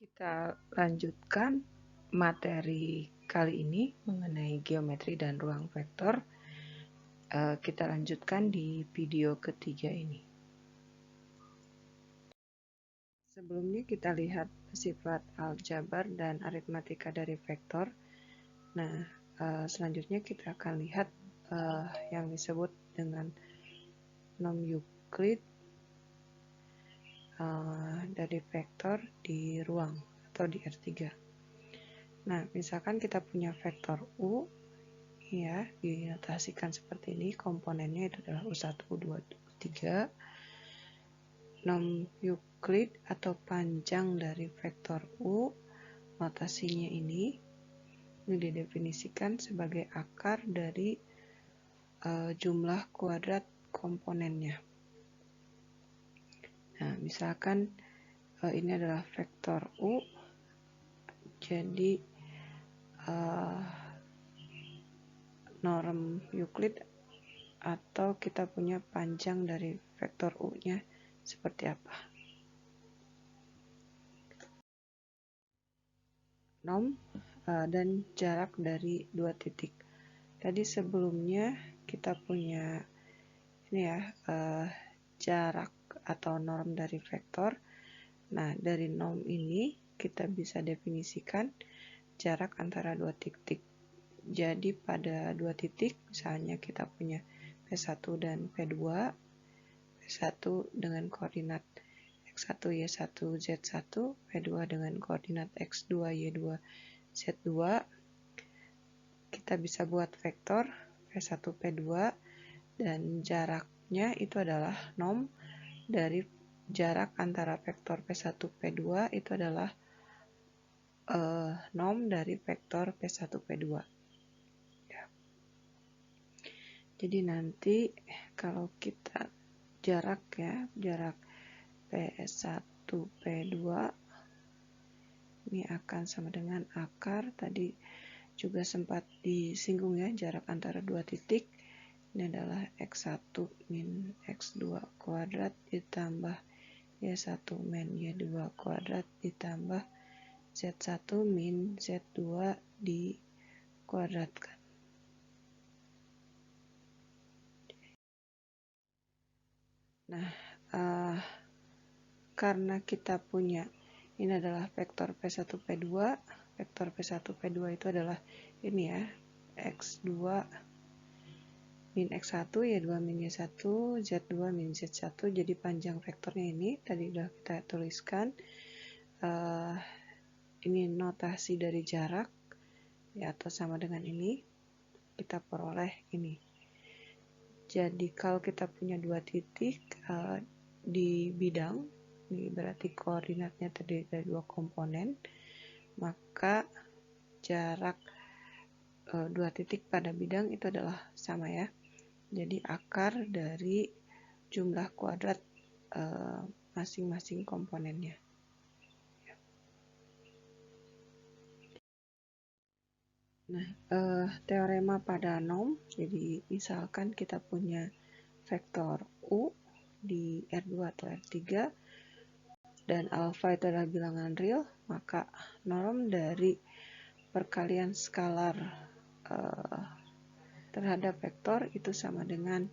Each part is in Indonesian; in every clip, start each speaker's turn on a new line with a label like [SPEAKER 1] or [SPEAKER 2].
[SPEAKER 1] Kita lanjutkan materi kali ini mengenai geometri dan ruang vektor. Kita lanjutkan di video ketiga ini. Sebelumnya kita lihat sifat aljabar dan aritmatika dari vektor. Nah, selanjutnya kita akan lihat yang disebut dengan nom Euclid dari vektor di ruang atau di R3. Nah, misalkan kita punya vektor U, ya, dinotasikan seperti ini, komponennya itu adalah U1, U2, U3. Nom Euclid atau panjang dari vektor U, notasinya ini didefinisikan sebagai akar dari jumlah kuadrat komponennya. Nah, misalkan ini adalah vektor U, jadi norm Euclid atau kita punya panjang dari vektor U-nya seperti apa. Nom dan jarak dari dua titik. Tadi sebelumnya kita punya ini ya, jarak atau norm dari vektor. Nah, dari nom ini kita bisa definisikan jarak antara dua titik. Jadi pada dua titik, misalnya kita punya P1 dan P2, P1 dengan koordinat X1, Y1, Z1, P2 dengan koordinat X2, Y2, Z2, kita bisa buat vektor P1, P2, dan jaraknya itu adalah nom dari jarak antara vektor P1, P2 itu adalah nom dari vektor P1, P2. Ya. Jadi nanti kalau kita jarak P1, P2 ini akan sama dengan akar, tadi juga sempat disinggung ya, jarak antara dua titik ini adalah X1 min X2 kuadrat ditambah Y1 min Y2 kuadrat ditambah Z1 min Z2 dikuadratkan. Nah, karena kita punya ini adalah vektor P1, P2, vektor P1, P2 itu adalah ini ya, X2 min X1, Y2 min Y1, Z2 min Z1, jadi panjang vektornya ini, tadi sudah kita tuliskan, ini notasi dari jarak, ya, atau sama dengan ini, kita peroleh ini. Jadi kalau kita punya dua titik di bidang, ini berarti koordinatnya terdiri dari dua komponen, maka jarak dua titik pada bidang itu adalah sama ya. Jadi akar dari jumlah kuadrat masing-masing komponennya. Nah, teorema pada nom, jadi misalkan kita punya vektor U di R2 atau R3, dan alfa itu adalah bilangan real, maka norm dari perkalian skalar terhadap vektor itu sama dengan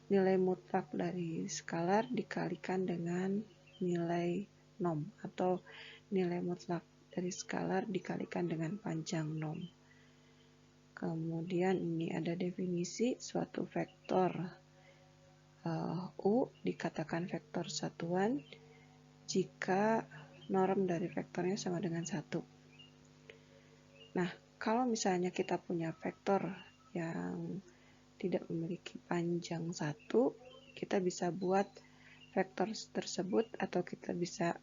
[SPEAKER 1] nilai mutlak dari skalar dikalikan dengan nilai nom, atau nilai mutlak dari skalar dikalikan dengan panjang nom. Kemudian ini ada definisi suatu vektor U dikatakan vektor satuan jika norm dari vektornya sama dengan 1. Nah, kalau misalnya kita punya vektor yang tidak memiliki panjang 1, kita bisa buat vektor tersebut atau kita bisa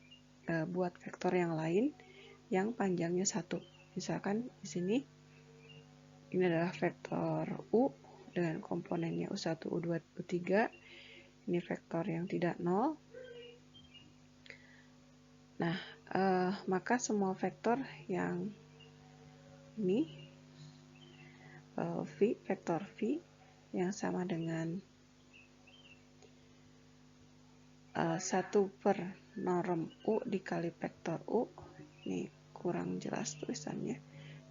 [SPEAKER 1] buat vektor yang lain yang panjangnya 1. Misalkan di sini ini adalah vektor U dengan komponennya U1, U2, U3. Ini vektor yang tidak nol. Nah, maka semua vektor yang ini V, vektor V yang sama dengan 1 per norm U dikali vektor U, Ini kurang jelas tulisannya.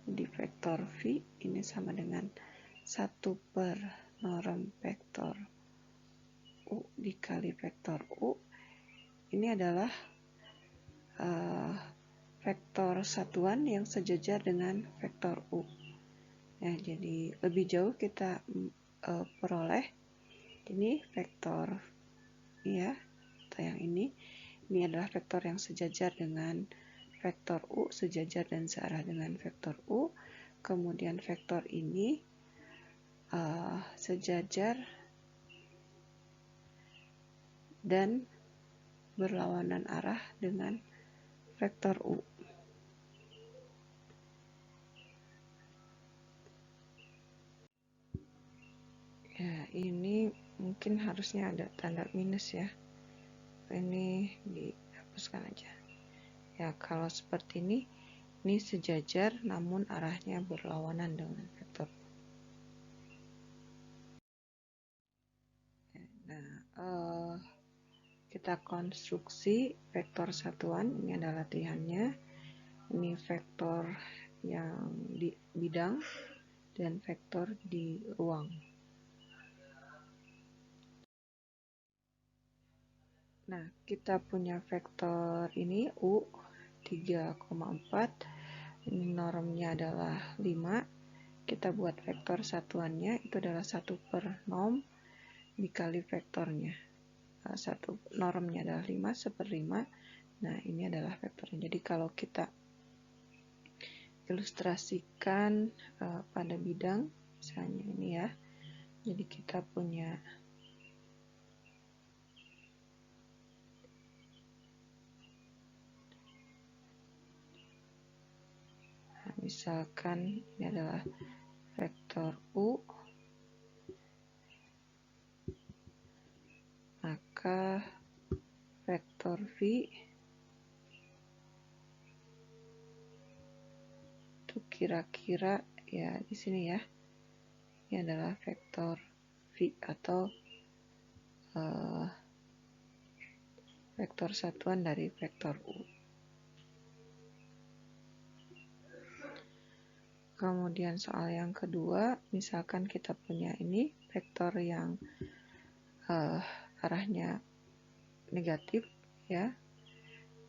[SPEAKER 1] Jadi vektor V ini sama dengan 1 per norm vektor U dikali vektor U. Ini adalah vektor satuan yang sejajar dengan vektor U. Nah, jadi lebih jauh kita peroleh ini vektor ya, atau yang ini adalah vektor yang sejajar dengan vektor U, sejajar dan searah dengan vektor U. Kemudian vektor ini sejajar dan berlawanan arah dengan vektor U. Ya, ini mungkin harusnya ada tanda minus ya. Ini dihapuskan aja. Ya, kalau seperti ini sejajar namun arahnya berlawanan dengan vektor U. Nah, kita konstruksi vektor satuan. Ini adalah latihannya. Ini vektor yang di bidang dan vektor di ruang. Nah, kita punya vektor ini U 3,4. Ini normnya adalah 5. Kita buat vektor satuannya itu adalah 1 per norm dikali vektornya. Normnya adalah 5 1/5. Nah, ini adalah vektornya. Jadi kalau kita ilustrasikan pada bidang, misalnya ini ya. Jadi kita punya misalkan ini adalah vektor U, maka vektor V itu kira-kira ya di sini ya. Ini adalah vektor V atau vektor satuan dari vektor U. Kemudian soal yang kedua, misalkan kita punya ini vektor yang arahnya negatif ya,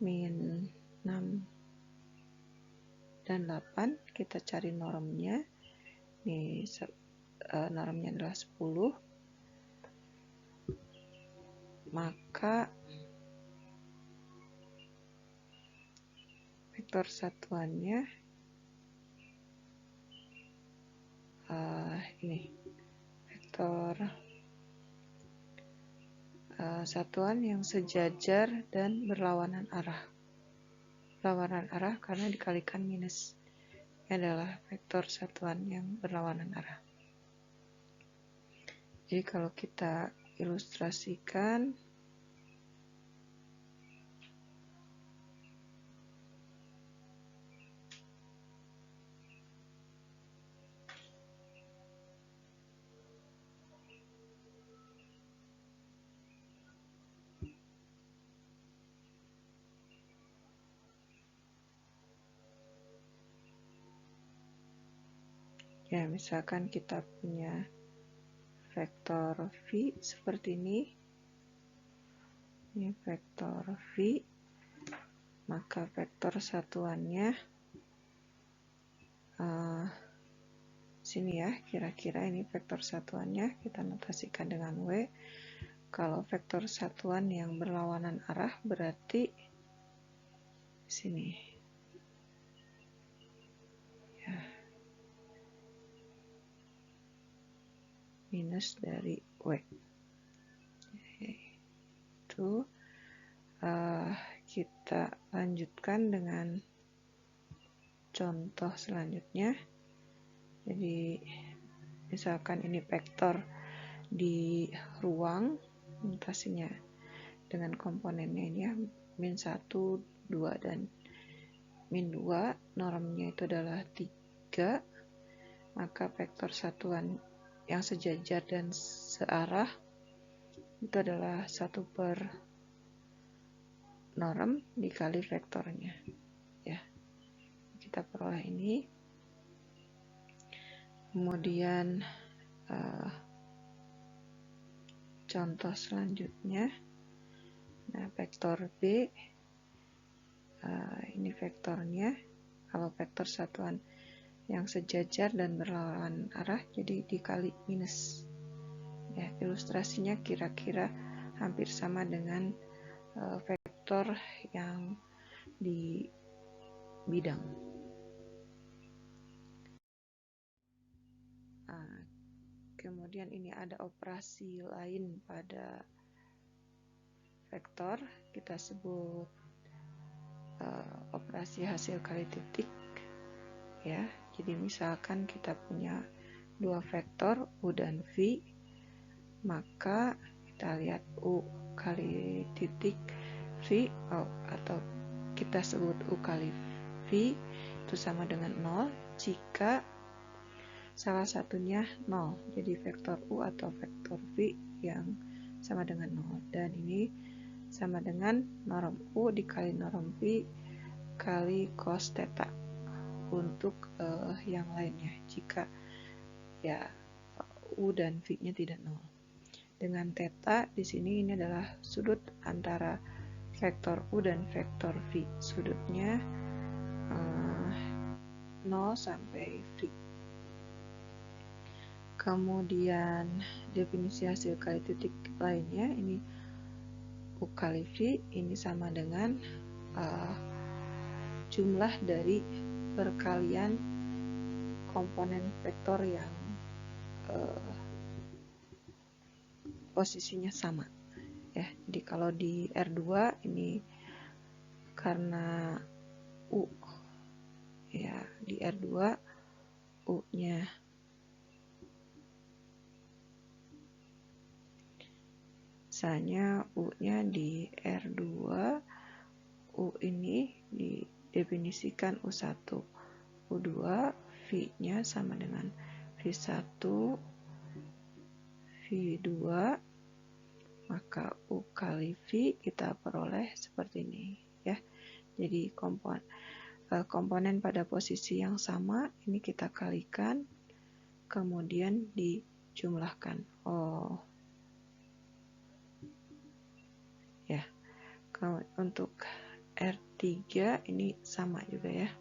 [SPEAKER 1] min 6 dan 8. Kita cari normnya. Ini normnya adalah 10. Maka vektor satuannya ini vektor satuan yang sejajar dan berlawanan arah. Berlawanan arah karena dikalikan minus. Ini adalah vektor satuan yang berlawanan arah. Jadi kalau kita ilustrasikan, ya misalkan kita punya vektor V seperti ini. Ini vektor V, maka vektor satuannya sini ya, kira-kira ini vektor satuannya kita notasikan dengan W. Kalau vektor satuan yang berlawanan arah berarti sini ya, minus dari W. Itu kita lanjutkan dengan contoh selanjutnya. Jadi misalkan ini vektor di ruang, notasinya dengan komponennya ini ya, min 1, 2, dan min 2. Normnya itu adalah 3. Maka vektor satuan yang sejajar dan searah itu adalah 1 per norm dikali vektornya ya. kita peroleh ini. Kemudian contoh selanjutnya, nah vektor B, ini vektornya. Kalau vektor satuan yang sejajar dan berlawanan arah, jadi dikali minus. Ya, ilustrasinya kira-kira hampir sama dengan vektor yang di bidang. Kemudian ini ada operasi lain pada vektor, kita sebut operasi hasil kali titik. Ya, jadi misalkan kita punya dua vektor U dan V, maka kita lihat U kali titik V, atau kita sebut U kali V itu sama dengan 0 jika salah satunya 0. Jadi vektor U atau vektor V yang sama dengan 0. Dan ini sama dengan norm U dikali norm V kali cos theta untuk yang lainnya. Jika ya U dan V-nya tidak 0. Dengan theta di sini ini adalah sudut antara vektor U dan vektor V. Sudutnya 0 sampai V. Kemudian definisi hasil kali titik lainnya, ini U kali V, ini sama dengan jumlah dari perkalian komponen vektor yang posisinya sama. Ya, jadi kalau di R2 ini karena U, ya di R2 U-nya misalnya U-nya di R2, U ini didefinisikan U1, U2, V-nya sama dengan V1, V2, maka U kali V kita peroleh seperti ini. Ya, jadi komponen pada posisi yang sama, ini kita kalikan, kemudian dijumlahkan. Ya, untuk R3 ini sama juga ya.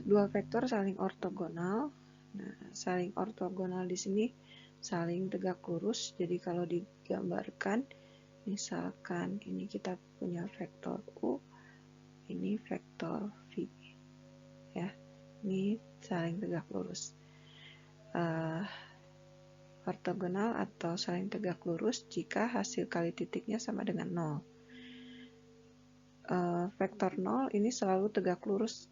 [SPEAKER 1] Dua vektor saling ortogonal. Nah, saling ortogonal di sini saling tegak lurus. Jadi kalau digambarkan, misalkan ini kita punya vektor U, ini vektor V. Ya, ini saling tegak lurus. Ortogonal atau saling tegak lurus jika hasil kali titiknya sama dengan 0. Vektor 0 ini selalu tegak lurus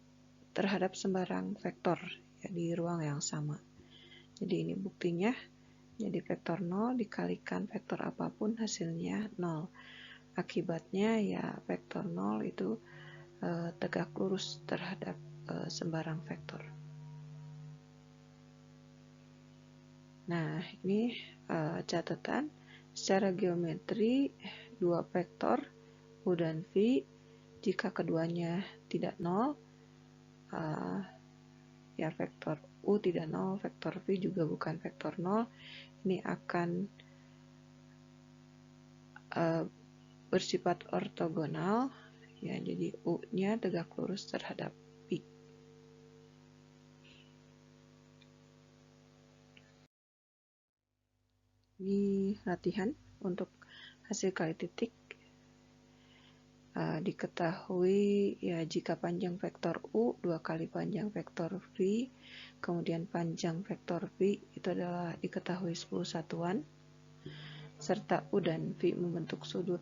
[SPEAKER 1] terhadap sembarang vektor ya, di ruang yang sama. Jadi ini buktinya, jadi vektor 0 dikalikan vektor apapun hasilnya 0. Akibatnya ya vektor 0 itu tegak lurus terhadap sembarang vektor. Nah, ini catatan secara geometri dua vektor U dan V, jika keduanya tidak 0, ya vektor U tidak 0, vektor V juga bukan vektor 0, ini akan bersifat ortogonal, ya, jadi U-nya tegak lurus terhadap V. Ini latihan untuk hasil kali titik. Diketahui ya jika panjang vektor U 2 kali panjang vektor V, kemudian panjang vektor V itu adalah diketahui 10 satuan, serta U dan V membentuk sudut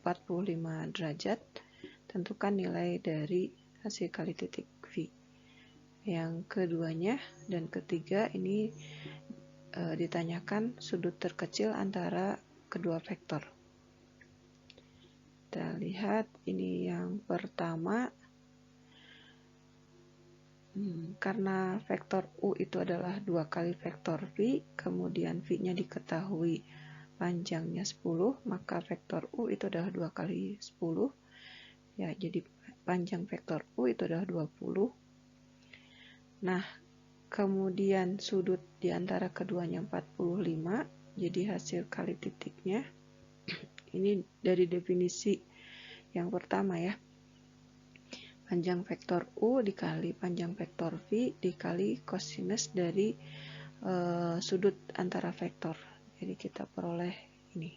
[SPEAKER 1] 45 derajat, tentukan nilai dari hasil kali titik V. Yang keduanya dan ketiga ini ditanyakan sudut terkecil antara kedua vektor. Kita lihat ini yang pertama, karena vektor U itu adalah 2 kali vektor V, kemudian V-nya diketahui panjangnya 10, maka vektor U itu adalah 2 kali 10. Ya, jadi panjang vektor U itu adalah 20. Nah, kemudian sudut di antara keduanya 45, jadi hasil kali titiknya. Ini dari definisi yang pertama ya. Panjang vektor U dikali panjang vektor V dikali kosinus dari sudut antara vektor. Jadi kita peroleh ini.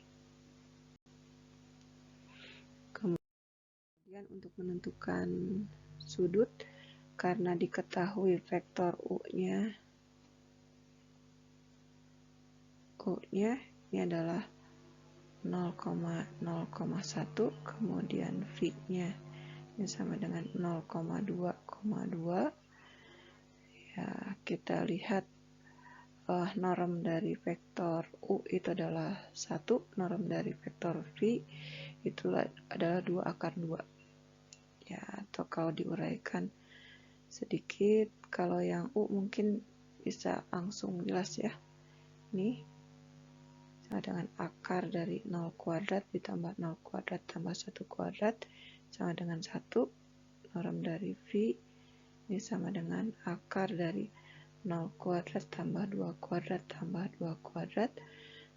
[SPEAKER 1] Kemudian untuk menentukan sudut, karena diketahui vektor U-nya ini adalah 0,0,1, kemudian V-nya ini sama dengan 0,2,2. Ya, kita lihat norm dari vektor U itu adalah 1, norm dari vektor V itu adalah 2 akar 2. Ya, atau kalau diuraikan sedikit, kalau yang U mungkin bisa langsung jelas ya. Ini sama dengan akar dari 0 kuadrat ditambah 0 kuadrat tambah 1 kuadrat sama dengan 1. Norm dari V ini sama dengan akar dari 0 kuadrat tambah 2 kuadrat tambah 2 kuadrat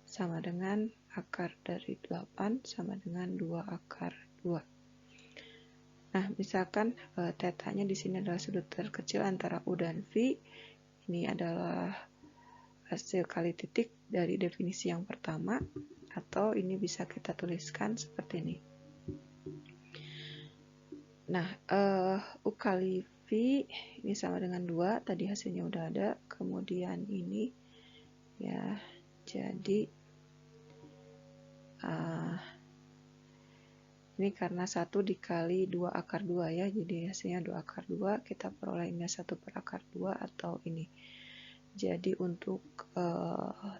[SPEAKER 1] sama dengan akar dari 8 sama dengan 2 akar 2. Nah, misalkan tetanya di sini adalah sudut terkecil antara U dan V. Ini adalah hasil kali titik dari definisi yang pertama, atau ini bisa kita tuliskan seperti ini. Nah, U kali V ini sama dengan 2, tadi hasilnya udah ada. Kemudian ini ya, jadi ini karena 1 dikali 2 akar 2 ya, jadi hasilnya 2 akar 2, kita peroleh ini 1 per akar 2 atau ini. Jadi untuk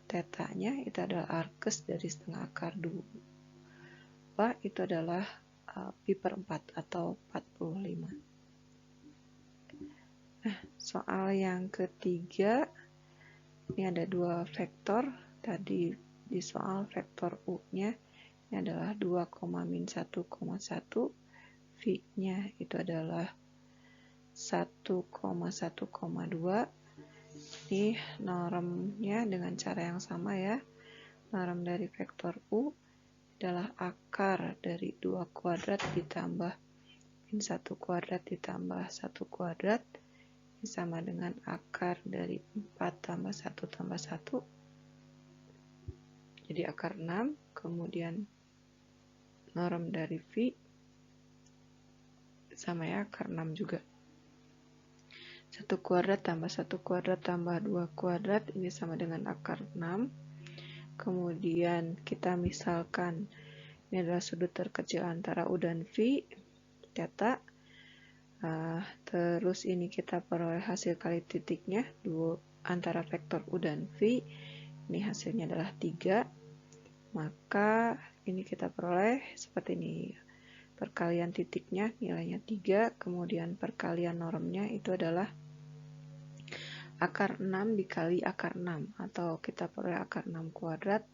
[SPEAKER 1] tetanya itu adalah arkes dari setengah akar 2, itu adalah pi per 4 atau 45. Nah, soal yang ketiga, ini ada 2 vektor. Tadi di soal vektor U-nya ini adalah 2,-1,1, V-nya itu adalah 1,1,2. Ini normnya dengan cara yang sama ya. Norm dari vektor U adalah akar dari 2 kuadrat ditambah min 1 kuadrat ditambah 1 kuadrat. Ini sama dengan akar dari 4 tambah 1 tambah 1. Jadi akar 6. Kemudian norm dari V sama ya, akar 6 juga. 1 kuadrat tambah 1 kuadrat tambah 2 kuadrat ini sama dengan akar 6. Kemudian kita misalkan ini adalah sudut terkecil antara U dan V, theta. Terus ini kita peroleh hasil kali titiknya antara vektor U dan V. Ini hasilnya adalah 3. Maka ini kita peroleh seperti ini. Perkalian titiknya nilainya 3, kemudian perkalian normnya itu adalah akar 6 dikali akar 6, atau kita peroleh akar 6 kuadrat.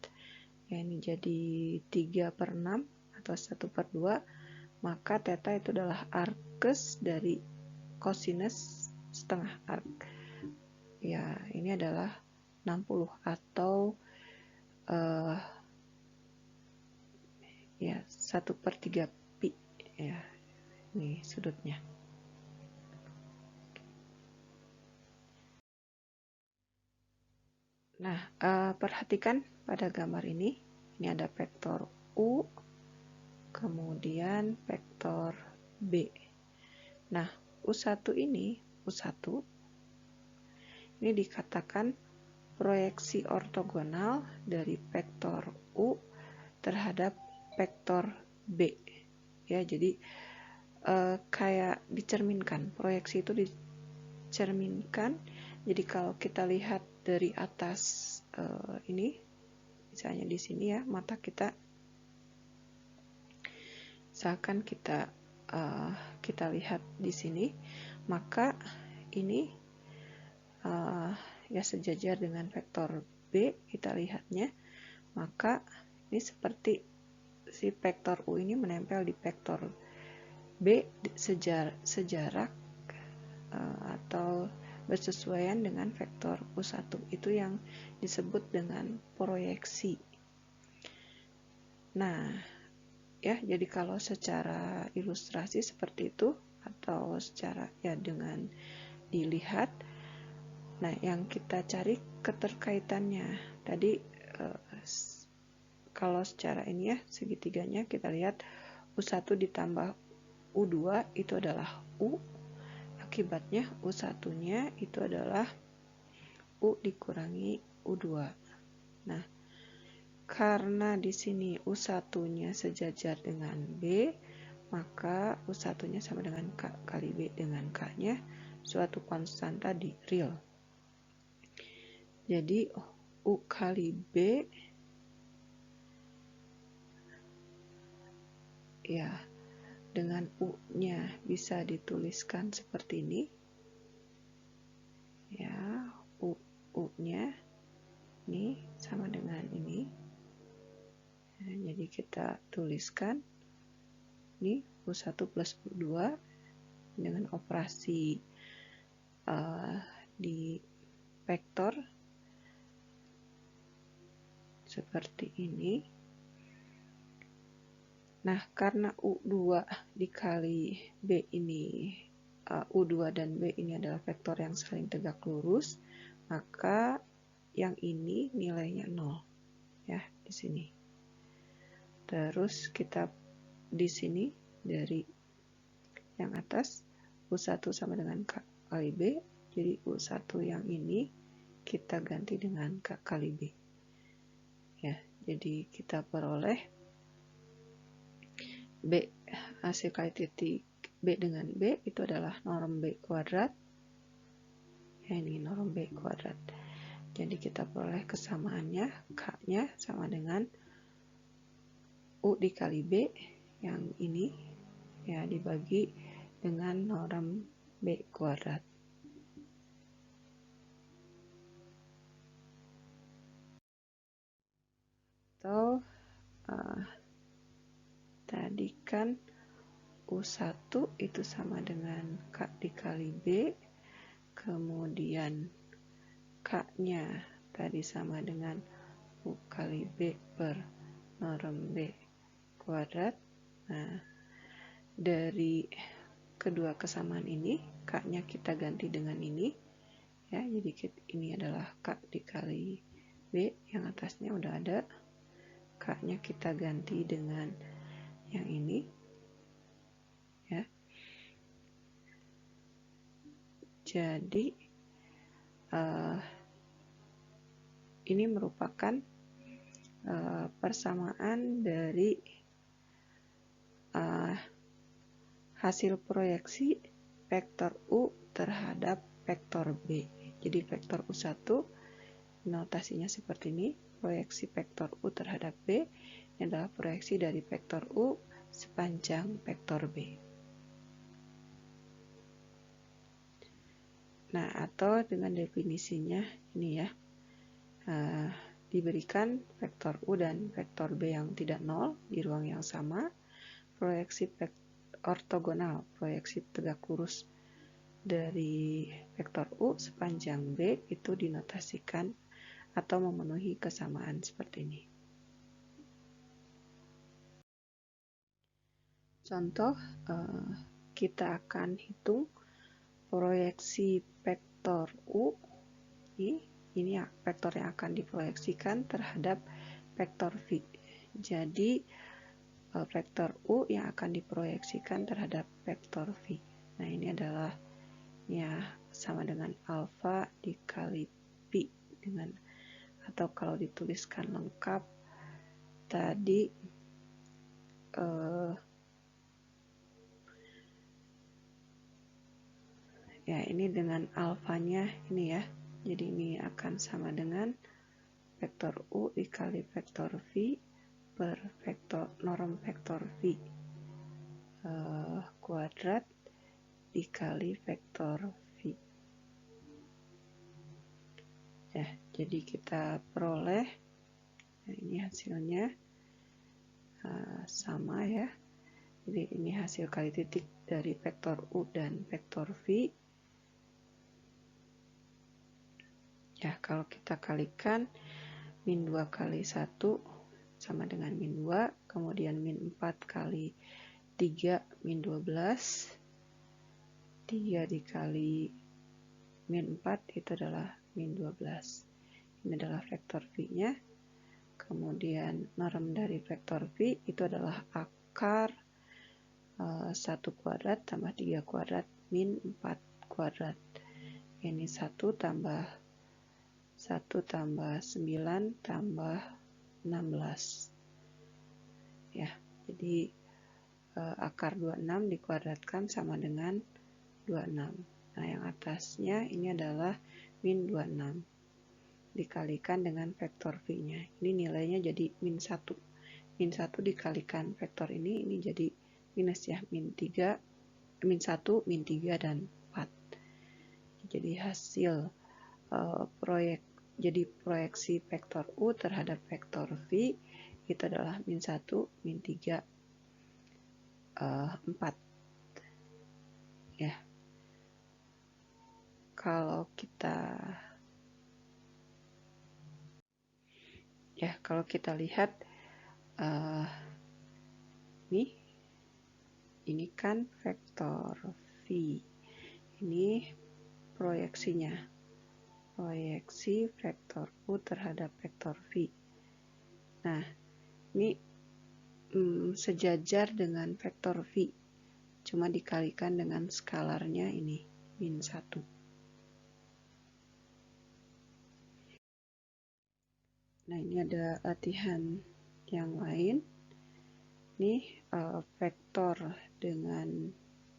[SPEAKER 1] Ya, ini jadi 3 per 6 atau 1 per 2. Maka theta itu adalah arkes dari kosinus setengah arc. Ya, ini adalah 60 atau ya 1/3 pi. Ya, ini sudutnya. Nah, perhatikan pada gambar ini ada vektor U, kemudian vektor B. Nah, U1 ini dikatakan proyeksi ortogonal dari vektor U terhadap vektor B. Ya, jadi kayak dicerminkan, proyeksi itu dicerminkan. Jadi kalau kita lihat dari atas ini, misalnya di sini ya, mata kita, misalkan kita lihat di sini, maka ini ya sejajar dengan vektor B, kita lihatnya, maka ini seperti si vektor U ini menempel di vektor B sejarak atau bersesuaian dengan vektor U1. Itu yang disebut dengan proyeksi. Nah, ya, jadi kalau secara ilustrasi seperti itu atau secara ya dengan dilihat, nah yang kita cari keterkaitannya. Tadi kalau secara ini ya, segitiganya kita lihat U1 ditambah U2 itu adalah U, akibatnya U1-nya itu adalah U dikurangi U2. Nah, karena di sini U1-nya sejajar dengan B, maka U1-nya sama dengan K kali B dengan K-nya suatu konstan tadi, real. Jadi U kali B ya, dengan U-nya bisa dituliskan seperti ini. Ya, U-nya ini sama dengan ini. Nah, jadi kita tuliskan ini U1 plus U2 dengan operasi di vektor seperti ini. Nah, karena U2 dikali B ini, U2 dan B ini adalah vektor yang saling tegak lurus, maka yang ini nilainya 0 ya di sini. Terus kita di sini dari yang atas U1 sama dengan K kali B, jadi U1 yang ini kita ganti dengan K kali B. Ya, jadi kita peroleh B hasil kali titik B dengan B itu adalah norm B kuadrat. Ya, ini norm B kuadrat. Jadi kita peroleh kesamaannya, K-nya sama dengan U dikali B yang ini ya dibagi dengan norm B kuadrat. Atau tadi kan U1 itu sama dengan K dikali B, kemudian K-nya tadi sama dengan U kali B per norm B kuadrat. Nah, dari kedua kesamaan ini, K-nya kita ganti dengan ini. Ya, jadi ini adalah K dikali B, yang atasnya udah ada. K-nya kita ganti dengan yang ini. Ya. Jadi ini merupakan persamaan dari hasil proyeksi vektor U terhadap vektor B. Jadi vektor U1 notasinya seperti ini, proyeksi vektor U terhadap B ini adalah proyeksi dari vektor U sepanjang vektor B. Nah, atau dengan definisinya ini ya, diberikan vektor U dan vektor B yang tidak nol di ruang yang sama, proyeksi ortogonal, proyeksi tegak lurus dari vektor U sepanjang B itu dinotasikan atau memenuhi kesamaan seperti ini. Contoh, kita akan hitung proyeksi vektor U, ini vektor yang akan diproyeksikan terhadap vektor V. Jadi, vektor U yang akan diproyeksikan terhadap vektor V. Nah, ini adalah ya sama dengan alfa dikali pi dengan, atau kalau dituliskan lengkap tadi ya ini dengan alfanya ini ya, jadi ini akan sama dengan vektor U dikali vektor V per vektor norm vektor V kuadrat dikali vektor V. Ya, jadi kita peroleh Nah, ini hasilnya sama ya. Jadi ini hasil kali titik dari vektor U dan vektor V. Ya, kalau kita kalikan min 2 kali 1 sama dengan min 2, kemudian min 4 kali 3 min 12, 3 dikali min 4 itu adalah min 12. Ini adalah vektor V-nya. Kemudian norm dari vektor V itu adalah akar 1 kuadrat tambah 3 kuadrat min 4 kuadrat. Ini 1 tambah 9 tambah 16. Ya, jadi akar 26 dikuadratkan sama dengan 26. Nah, yang atasnya ini adalah min 26 dikalikan dengan vektor V-nya. Ini nilainya jadi min 1. Min 1 dikalikan vektor ini jadi minus ya, min 1, min 3, dan 4. Jadi hasil proyeksi vektor U terhadap vektor V itu adalah min 1, min 3, 4. Ya. Kalau kita lihat ini kan vektor V. Ini proyeksinya. Proyeksi vektor U terhadap vektor V. Nah, ini sejajar dengan vektor V. Cuma dikalikan dengan skalarnya ini, min 1. Nah, ini ada latihan yang lain. Ini vektor dengan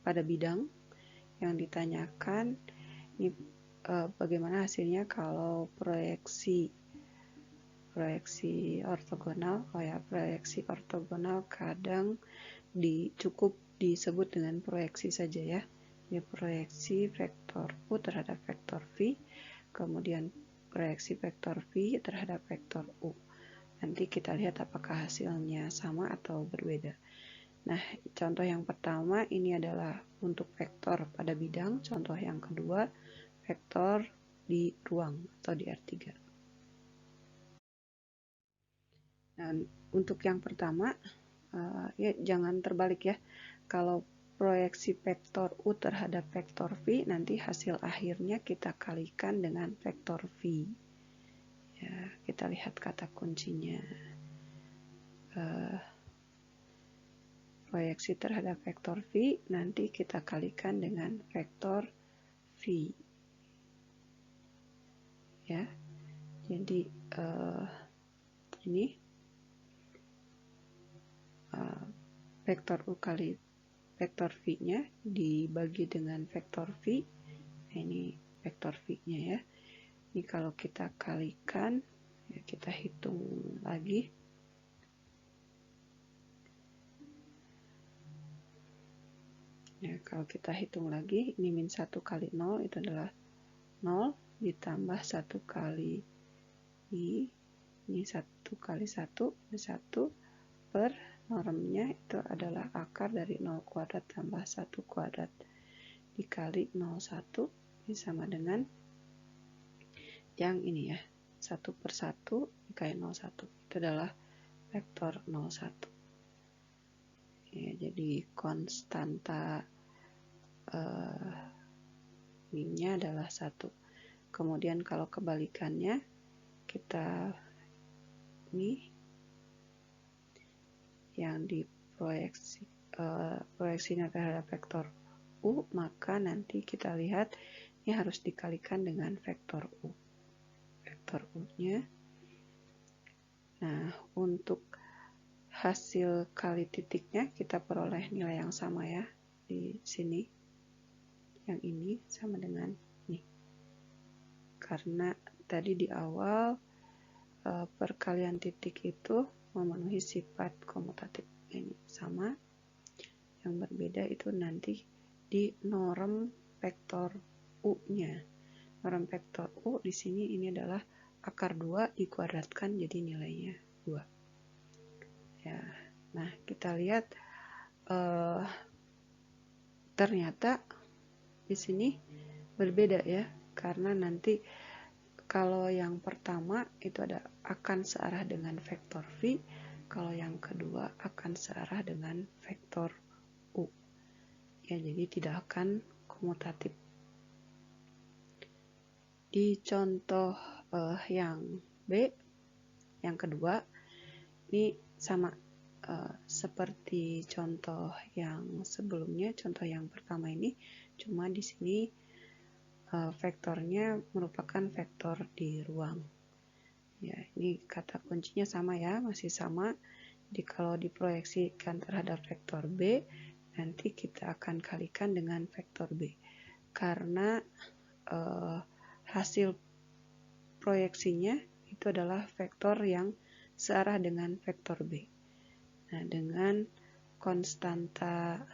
[SPEAKER 1] pada bidang yang ditanyakan. Ini bagaimana hasilnya kalau proyeksi ortogonal. Proyeksi ortogonal kadang cukup disebut dengan proyeksi saja ya. Ini proyeksi vektor U terhadap vektor V, kemudian proyeksi vektor V terhadap vektor U. Nanti kita lihat apakah hasilnya sama atau berbeda. Nah, contoh yang pertama ini adalah untuk vektor pada bidang, contoh yang kedua vektor di ruang atau di R3. Nah, untuk yang pertama, ya jangan terbalik ya. Kalau proyeksi vektor U terhadap vektor V, nanti hasil akhirnya kita kalikan dengan vektor V. Ya, kita lihat kata kuncinya. Proyeksi terhadap vektor V, nanti kita kalikan dengan vektor V. Ya, jadi ini vektor U kali vektor V-nya dibagi dengan vektor V. Nah, ini vektor V-nya ya. Ini kalau kita kalikan, ya kita hitung lagi. Ya, kalau kita hitung lagi, ini min 1 kali 0 itu adalah 0 ditambah 1 kali ini 1 kali 1, ini 1 per normnya itu adalah akar dari 0 kuadrat tambah 1 kuadrat dikali 0,1, ini sama dengan yang ini ya, 1 per 1 dikali 0,1, itu adalah vektor 0,1. Ya, jadi konstanta min-nya adalah 1. Kemudian kalau kebalikannya, kita ini yang proyeksinya terhadap vektor U, maka nanti kita lihat ini harus dikalikan dengan vektor U. Vektor U-nya. Nah, untuk hasil kali titiknya kita peroleh nilai yang sama ya. Di sini yang ini sama dengan ini. Karena tadi di awal perkalian titik itu memenuhi sifat komutatif. Ini sama. Yang berbeda itu nanti di norm vektor U-nya. Norm vektor U di sini ini adalah akar 2 dikuadratkan jadi nilainya 2. Ya, nah kita lihat ternyata di sini berbeda ya, karena nanti kalau yang pertama itu akan searah dengan vektor V, kalau yang kedua akan searah dengan vektor U. Ya, jadi tidak akan komutatif. Di contoh yang B, yang kedua, ini sama seperti contoh yang sebelumnya. Contoh yang pertama ini cuma di sini vektornya merupakan vektor di ruang. Ya, ini kata kuncinya sama ya, masih sama. Jadi kalau diproyeksikan terhadap vektor B, nanti kita akan kalikan dengan vektor B. Karena hasil proyeksinya itu adalah vektor yang searah dengan vektor B. Nah, dengan konstanta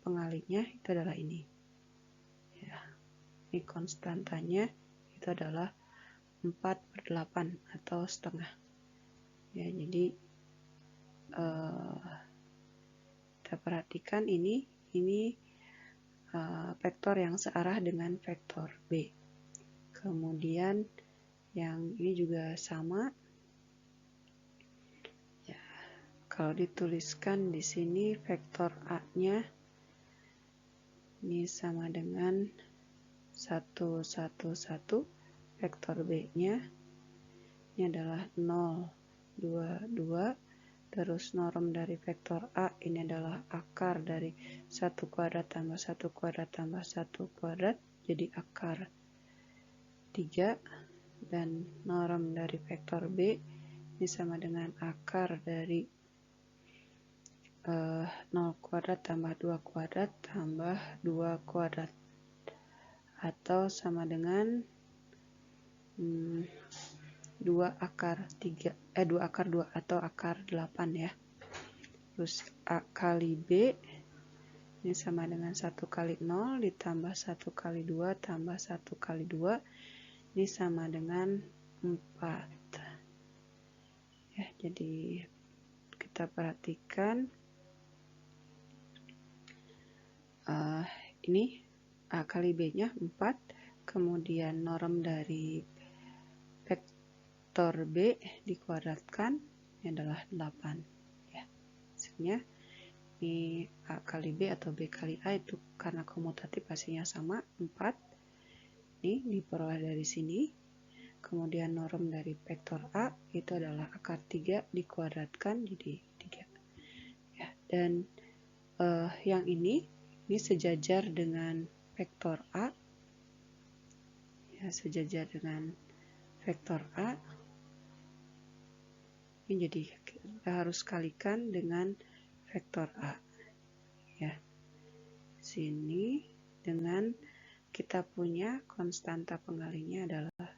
[SPEAKER 1] pengalihnya itu adalah ini. Ya, ini konstantanya itu adalah 4/8 atau setengah. Ya, jadi kita perhatikan ini vektor yang searah dengan vektor B. Kemudian yang ini juga sama. Ya, kalau dituliskan di sini vektor A-nya ini sama dengan 1, 1, 1. Vektor B-nya ini adalah 0, 2, 2. Terus norm dari vektor A ini adalah akar dari 1 kuadrat tambah 1 kuadrat tambah 1 kuadrat, jadi akar 3. Dan norm dari vektor B ini sama dengan akar dari 0 kuadrat tambah 2 kuadrat tambah 2 kuadrat, atau sama dengan 2 akar 2 atau akar 8 ya. Terus A kali B ini sama dengan 1 kali 0 ditambah 1 kali 2 tambah 1 kali 2, ini sama dengan 4. Ya, jadi kita perhatikan ini A kali B nya 4, kemudian norm dari vektor B dikuadratkan ini adalah 8 ya. Hasilnya ini A kali B atau B kali A itu karena komutatif hasilnya sama 4. Ini diperoleh dari sini. Kemudian norm dari vektor A itu adalah akar 3 dikuadratkan jadi 3 ya. Dan yang ini sejajar dengan vektor A ya, sejajar dengan vektor A. Ini jadi kita harus kalikan dengan vektor A ya. Sini dengan kita punya konstanta pengalihnya adalah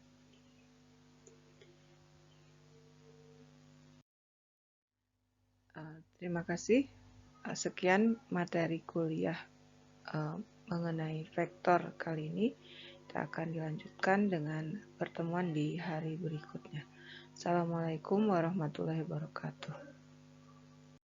[SPEAKER 1] terima kasih. Sekian materi kuliah mengenai vektor kali ini. Kita akan dilanjutkan dengan pertemuan di hari berikutnya. Assalamualaikum warahmatullahi wabarakatuh.